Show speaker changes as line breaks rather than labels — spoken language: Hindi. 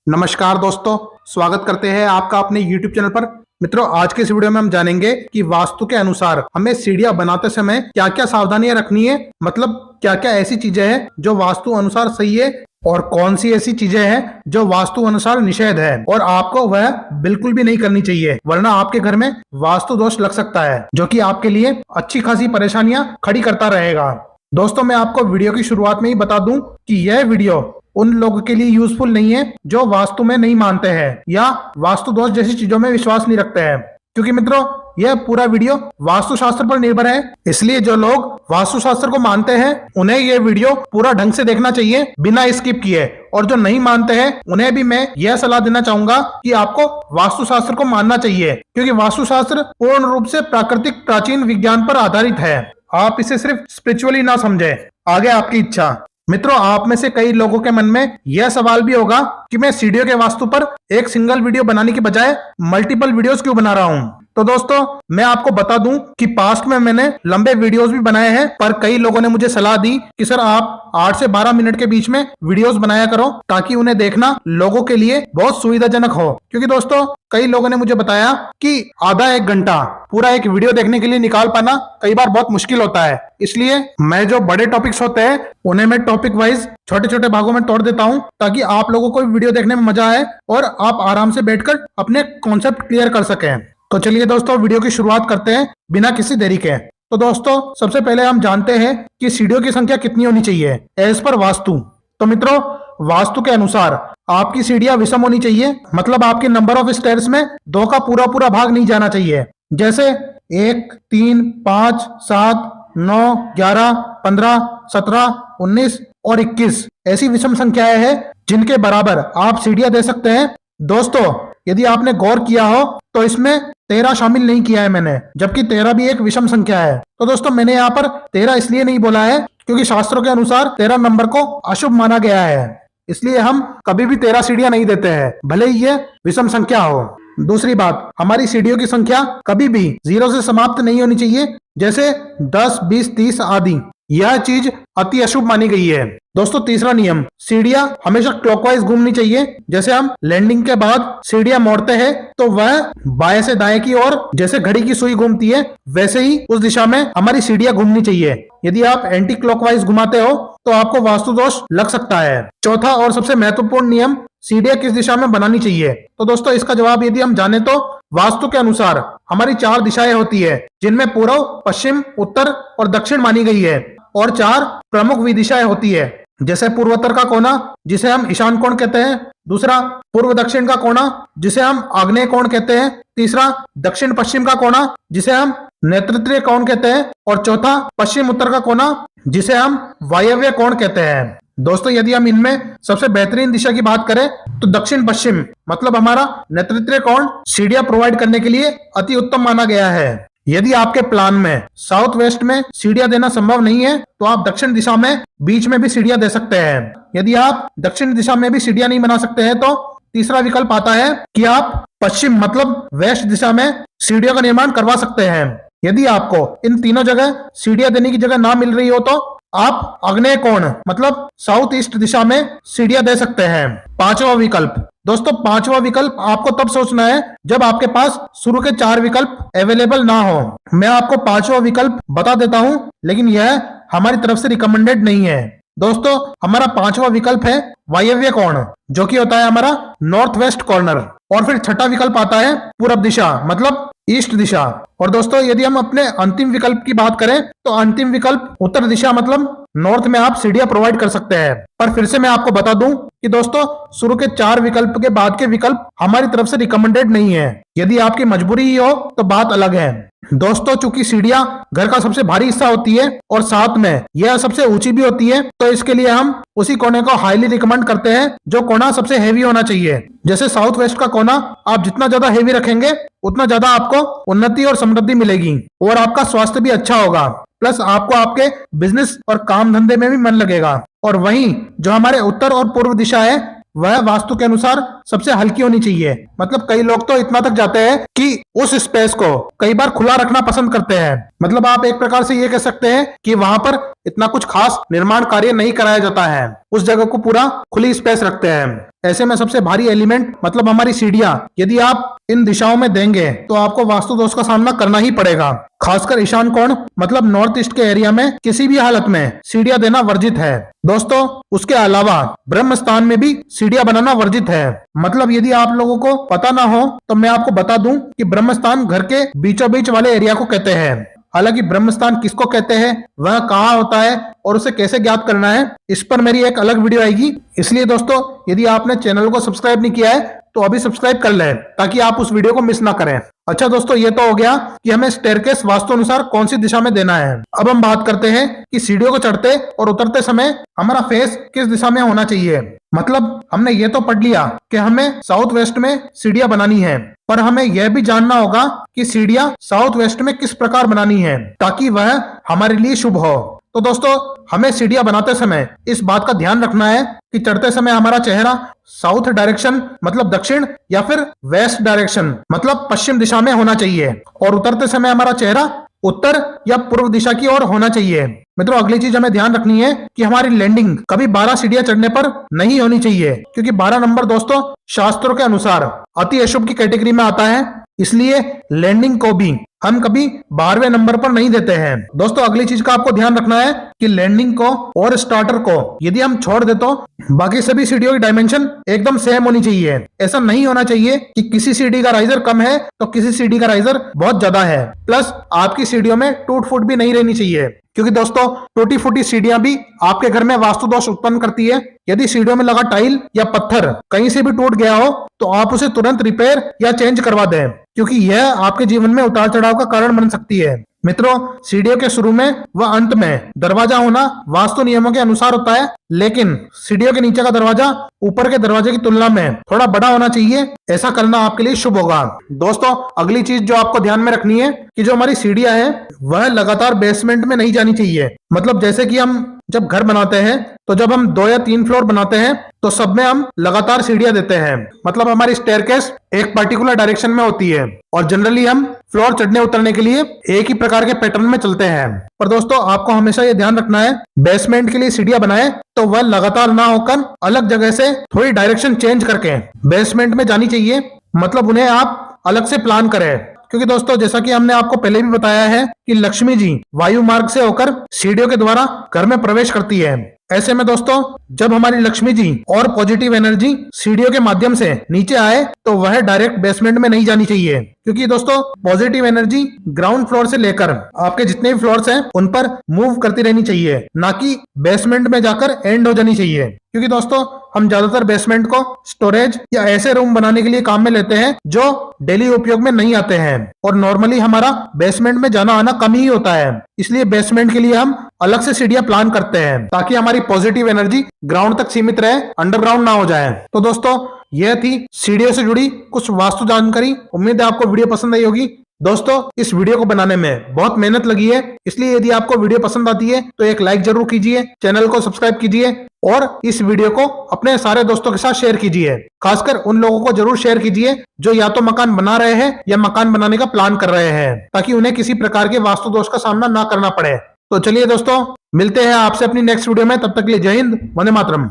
नमस्कार दोस्तों, स्वागत करते हैं आपका अपने YouTube चैनल पर। मित्रों, आज के इस वीडियो में हम जानेंगे कि वास्तु के अनुसार हमें सीढ़ियां बनाते समय क्या क्या सावधानियां रखनी है। मतलब क्या क्या ऐसी चीजें हैं जो वास्तु अनुसार सही है और कौन सी ऐसी चीजें हैं जो वास्तु अनुसार निषेध है और आपको वह बिल्कुल भी नहीं करनी चाहिए, वरना आपके घर में वास्तु दोष लग सकता है जो कि आपके लिए अच्छी खासी परेशानियां खड़ी करता रहेगा। दोस्तों, मैं आपको वीडियो की शुरुआत में ही बता दूं कि यह वीडियो उन लोगों के लिए यूजफुल नहीं है जो वास्तु में नहीं मानते हैं या वास्तु दोष जैसी चीजों में विश्वास नहीं रखते हैं, क्योंकि मित्रों यह पूरा वीडियो वास्तुशास्त्र पर निर्भर है। इसलिए जो लोग वास्तुशास्त्र को मानते हैं उन्हें यह वीडियो पूरा ढंग से देखना चाहिए बिना स्किप किए, और जो नहीं मानते हैं उन्हें भी मैं यह सलाह देना चाहूंगा कि आपको वास्तुशास्त्र को मानना चाहिए, क्योंकि वास्तुशास्त्र पूर्ण रूप से प्राकृतिक प्राचीन विज्ञान पर आधारित है। आप इसे सिर्फ स्पिरिचुअली ना समझे, आगे आपकी इच्छा। मित्रों, आप में से कई लोगों के मन में यह सवाल भी होगा कि मैं सीढ़ियों के वास्तु पर एक सिंगल वीडियो बनाने की बजाय मल्टीपल वीडियोस क्यों बना रहा हूं। तो दोस्तों, मैं आपको बता दूं कि पास्ट में मैंने लंबे वीडियोस भी बनाए हैं, पर कई लोगों ने मुझे सलाह दी कि सर आप 8 से 12 मिनट के बीच में वीडियोस बनाया करो ताकि उन्हें देखना लोगों के लिए बहुत सुविधाजनक हो। क्योंकि दोस्तों, कई लोगों ने मुझे बताया कि आधा एक घंटा पूरा एक वीडियो देखने के लिए निकाल पाना कई बार बहुत मुश्किल होता है। इसलिए मैं जो बड़े टॉपिक्स होते हैं उन्हें मैं टॉपिक वाइज छोटे छोटे भागों में तोड़ देता हूं ताकि आप लोगों को वीडियो देखने में मजा आए और आप आराम से बैठकर अपने कॉन्सेप्ट क्लियर कर सकें। तो चलिए दोस्तों, वीडियो की शुरुआत करते हैं बिना किसी देरी के। तो दोस्तों, सबसे पहले हम जानते हैं कि सीढ़ियों की संख्या कितनी होनी चाहिए एज पर वास्तु। तो मित्रों, वास्तु के अनुसार आपकी सीढ़ियां विषम होनी चाहिए, मतलब आपके नंबर ऑफ स्टेयर्स में 2 का पूरा पूरा भाग नहीं जाना चाहिए। जैसे 1, 3, 5, 7, 9, 11, 15, 17, 19 और 21 ऐसी विषम संख्याएं हैं जिनके बराबर आप सीढ़ियां दे सकते हैं। दोस्तों, यदि आपने गौर किया हो तो इसमें 13 शामिल नहीं किया है मैंने, जबकि 13 भी एक विषम संख्या है। तो दोस्तों, मैंने यहाँ पर 13 इसलिए नहीं बोला है क्योंकि शास्त्रों के अनुसार 13 नंबर को अशुभ माना गया है, इसलिए हम कभी भी 13 सीढ़ियां नहीं देते हैं, भले ही ये विषम संख्या हो। दूसरी बात, हमारी सीढ़ियों की संख्या कभी भी 0 से समाप्त नहीं होनी चाहिए, जैसे 10, 20, 30 आदि। यह चीज अति अशुभ मानी गई है। दोस्तों, तीसरा नियम, सीढ़ियां हमेशा क्लॉकवाइज घूमनी चाहिए। जैसे हम लैंडिंग के बाद सीढ़ियां मोड़ते हैं तो वह बाएं से दाएं की ओर जैसे घड़ी की सुई घूमती है, वैसे ही उस दिशा में हमारी सीढ़ियां घूमनी चाहिए। यदि आप एंटी क्लॉकवाइज घुमाते हो तो आपको वास्तु दोष लग सकता है। चौथा और सबसे महत्वपूर्ण नियम, सीढ़ियां किस दिशा में बनानी चाहिए। तो दोस्तों, इसका जवाब यदि हम जाने तो वास्तु के अनुसार हमारी 4 दिशाएं होती है, जिनमें पूर्व, पश्चिम, उत्तर और दक्षिण मानी गई है, और 4 प्रमुख विदिशाएं होती है। जैसे पूर्वोत्तर का कोना जिसे हम ईशान कोण कहते हैं, दूसरा पूर्व दक्षिण का कोना जिसे हम आग्नेय कोण कहते हैं, तीसरा दक्षिण पश्चिम का कोना जिसे हम नैऋत्य कोण कहते हैं, और चौथा पश्चिम उत्तर का कोना जिसे हम वायव्य कोण कहते हैं। दोस्तों, यदि हम इनमें सबसे बेहतरीन दिशा की बात करें तो दक्षिण पश्चिम मतलब हमारा नैऋत्य कोण सीढ़ियां प्रोवाइड करने के लिए अति उत्तम माना गया है। यदि आपके प्लान में साउथ वेस्ट में सीढ़ियां देना संभव नहीं है तो आप दक्षिण दिशा में बीच में भी सीढ़ियां दे सकते हैं। यदि आप दक्षिण दिशा में भी सीढ़ियां नहीं बना सकते हैं तो तीसरा विकल्प आता है कि आप पश्चिम मतलब वेस्ट दिशा में सीढ़ियों का निर्माण करवा सकते हैं। यदि आपको इन तीनों जगह सीढ़ियां देने की जगह ना मिल रही हो तो आप आग्नेय कोण मतलब साउथ ईस्ट दिशा में सीढ़ियां दे सकते हैं। पांचवा विकल्प, दोस्तों पांचवा विकल्प आपको तब सोचना है जब आपके पास शुरू के 4 विकल्प अवेलेबल ना हो। मैं आपको पांचवा विकल्प बता देता हूं, लेकिन यह हमारी तरफ से रिकमेंडेड नहीं है। दोस्तों, हमारा पांचवा विकल्प है वायव्य कोण, जो कि होता है हमारा नॉर्थ वेस्ट कॉर्नर। और फिर छठा विकल्प आता है पूरब दिशा मतलब ईस्ट दिशा। और दोस्तों, यदि हम अपने अंतिम विकल्प की बात करें तो अंतिम विकल्प उत्तर दिशा मतलब नॉर्थ में आप सीढ़ियां प्रोवाइड कर सकते हैं। पर फिर से मैं आपको बता दूं कि दोस्तों, शुरू के 4 विकल्प के बाद के विकल्प हमारी तरफ से रिकमेंडेड नहीं है। यदि आपकी मजबूरी ही हो तो बात अलग है। दोस्तों, चूंकि सीढ़ियां घर का सबसे भारी हिस्सा होती है और साथ में यह सबसे ऊंची भी होती है, तो इसके लिए हम उसी कोने को हाईली रिकमेंड करते हैं जो कोना सबसे हेवी होना चाहिए। जैसे साउथ वेस्ट का कोना आप जितना ज्यादा हेवी रखेंगे उतना ज्यादा आपको उन्नति और समृद्धि मिलेगी और आपका स्वास्थ्य भी अच्छा होगा, प्लस आपको आपके बिजनेस और काम धंधे में भी मन लगेगा। और वहीं जो हमारे उत्तर और पूर्व दिशा है वह वास्तु के अनुसार सबसे हल्की होनी चाहिए। मतलब कई लोग तो इतना तक जाते हैं कि उस स्पेस को कई बार खुला रखना पसंद करते हैं, मतलब आप एक प्रकार से ये कह सकते हैं कि वहां पर इतना कुछ खास निर्माण कार्य नहीं कराया जाता है, उस जगह को पूरा खुली स्पेस रखते हैं। ऐसे में सबसे भारी एलिमेंट मतलब हमारी सीढ़ियां यदि आप इन दिशाओं में देंगे तो आपको वास्तु दोष का सामना करना ही पड़ेगा। खासकर ईशान कोण मतलब नॉर्थ ईस्ट के एरिया में किसी भी हालत में सीढ़ियां देना वर्जित है। दोस्तों उसके अलावा ब्रह्म स्थान में भी सीढ़ियां बनाना वर्जित है। मतलब यदि आप लोगों को पता ना हो तो मैं आपको बता दूं कि ब्रह्म स्थान घर के बीचों बीच वाले एरिया को कहते हैं। हालांकि ब्रह्म स्थान किसको कहते हैं, वह कहाँ होता है और उसे कैसे ज्ञात करना है, इस पर मेरी एक अलग वीडियो आएगी। इसलिए दोस्तों यदि आपने चैनल को सब्सक्राइब नहीं किया है तो अभी सब्सक्राइब कर लें ताकि आप उस वीडियो को मिस ना करें। अच्छा दोस्तों ये तो हो गया कि हमें स्टेयरकेस वास्तु अनुसार कौन सी दिशा में देना है। अब हम बात करते हैं कि सीढ़ियों को चढ़ते और उतरते समय हमारा फेस किस दिशा में होना चाहिए। मतलब हमने ये तो पढ़ लिया कि हमें साउथ वेस्ट में सीढ़ियां बनानी है, पर हमें यह भी जानना होगा कि सीढ़ियां साउथ वेस्ट में किस प्रकार बनानी है ताकि वह हमारे लिए शुभ हो। तो दोस्तों हमें सीढ़ियां बनाते समय इस बात का ध्यान रखना है कि चढ़ते समय हमारा चेहरा साउथ डायरेक्शन मतलब दक्षिण या फिर वेस्ट डायरेक्शन मतलब पश्चिम दिशा में होना चाहिए और उतरते समय हमारा चेहरा उत्तर या पूर्व दिशा की ओर होना चाहिए। मित्रों अगली चीज हमें ध्यान रखनी है कि हमारी लैंडिंग कभी 12 सीढ़ियां चढ़ने पर नहीं होनी चाहिए, क्योंकि 12 नंबर दोस्तों शास्त्रों के अनुसार अति अशुभ की कैटेगरी में आता है। इसलिए लैंडिंग को भी हम कभी 12वें नंबर पर नहीं देते हैं। दोस्तों अगली चीज का आपको ध्यान रखना है कि लैंडिंग को और स्टार्टर को यदि हम छोड़ दे तो बाकी सभी सीढ़ियों की डायमेंशन एकदम सेम होनी चाहिए। ऐसा नहीं होना चाहिए कि किसी सीढ़ी का राइजर कम है तो किसी सीढ़ी का राइजर बहुत ज्यादा है। प्लस आपकी सीढ़ियों में टूट फूट भी नहीं रहनी चाहिए, क्योंकि दोस्तों टूटी फूटी सीढ़ियां भी आपके घर में वास्तु दोष उत्पन्न करती है। यदि सीढ़ियों में लगा टाइल या पत्थर कहीं से भी टूट गया हो तो आप उसे तुरंत रिपेयर या चेंज करवा दें, क्योंकि यह आपके जीवन में उतार चढ़ाव का कारण बन सकती है। मित्रों सीढ़ियों के शुरू में व अंत में दरवाजा होना वास्तु नियमों के अनुसार होता है, लेकिन सीढ़ियों के नीचे का दरवाजा ऊपर के दरवाजे की तुलना में थोड़ा बड़ा होना चाहिए। ऐसा करना आपके लिए शुभ होगा। दोस्तों अगली चीज जो आपको ध्यान में रखनी है कि जो हमारी सीढ़ियां हैं वह लगातार बेसमेंट में नहीं जानी चाहिए। मतलब जैसे कि हम जब घर बनाते हैं तो जब हम 2 या 3 फ्लोर बनाते हैं तो सब में हम लगातार सीढ़ियां देते हैं। मतलब हमारी स्टेयरकेस एक पर्टिकुलर डायरेक्शन में होती है और जनरली हम फ्लोर चढ़ने उतरने के लिए एक ही प्रकार के पैटर्न में चलते हैं। पर दोस्तों आपको हमेशा ये ध्यान रखना है बेसमेंट के लिए सीढ़ियां बनाए तो वह लगातार ना होकर अलग जगह से थोड़ी डायरेक्शन चेंज करके बेसमेंट में जानी चाहिए। मतलब उन्हें आप अलग से प्लान करें, क्योंकि दोस्तों जैसा कि हमने आपको पहले भी बताया है कि लक्ष्मी जी वायु मार्ग से होकर सीढ़ियों के द्वारा घर में प्रवेश करती है। ऐसे में दोस्तों जब हमारी लक्ष्मी जी और पॉजिटिव एनर्जी सीढ़ियों के माध्यम से नीचे आए तो वह डायरेक्ट बेसमेंट में नहीं जानी चाहिए, क्योंकि दोस्तों पॉजिटिव एनर्जी ग्राउंड फ्लोर से लेकर आपके जितने भी फ्लोर्स हैं उन पर मूव करती रहनी चाहिए, ना कि बेसमेंट में जाकर एंड हो जानी चाहिए। क्योंकि दोस्तों हम ज्यादातर बेसमेंट को स्टोरेज या ऐसे रूम बनाने के लिए काम में लेते हैं जो डेली उपयोग में नहीं आते हैं और नॉर्मली हमारा बेसमेंट में जाना आना कम ही होता है। इसलिए बेसमेंट के लिए हम अलग से सीढ़ियां प्लान करते हैं ताकि हमारी पॉजिटिव एनर्जी ग्राउंड तक सीमित रहे, अंडरग्राउंड ना हो जाए। तो दोस्तों यह थी सीढ़ियों से जुड़ी कुछ वास्तु जानकारी। उम्मीद है आपको वीडियो पसंद आई होगी। दोस्तों इस वीडियो को बनाने में बहुत मेहनत लगी है, इसलिए यदि आपको वीडियो पसंद आती है तो एक लाइक जरूर कीजिए, चैनल को सब्सक्राइब कीजिए और इस वीडियो को अपने सारे दोस्तों के साथ शेयर कीजिए। खासकर उन लोगों को जरूर शेयर कीजिए जो या तो मकान बना रहे हैं या मकान बनाने का प्लान कर रहे हैं, ताकि उन्हें किसी प्रकार के वास्तु दोष का सामना ना करना पड़े। तो चलिए दोस्तों मिलते हैं आपसे अपनी नेक्स्ट वीडियो में, तब तक के लिए जय हिंद, वंदे मातरम।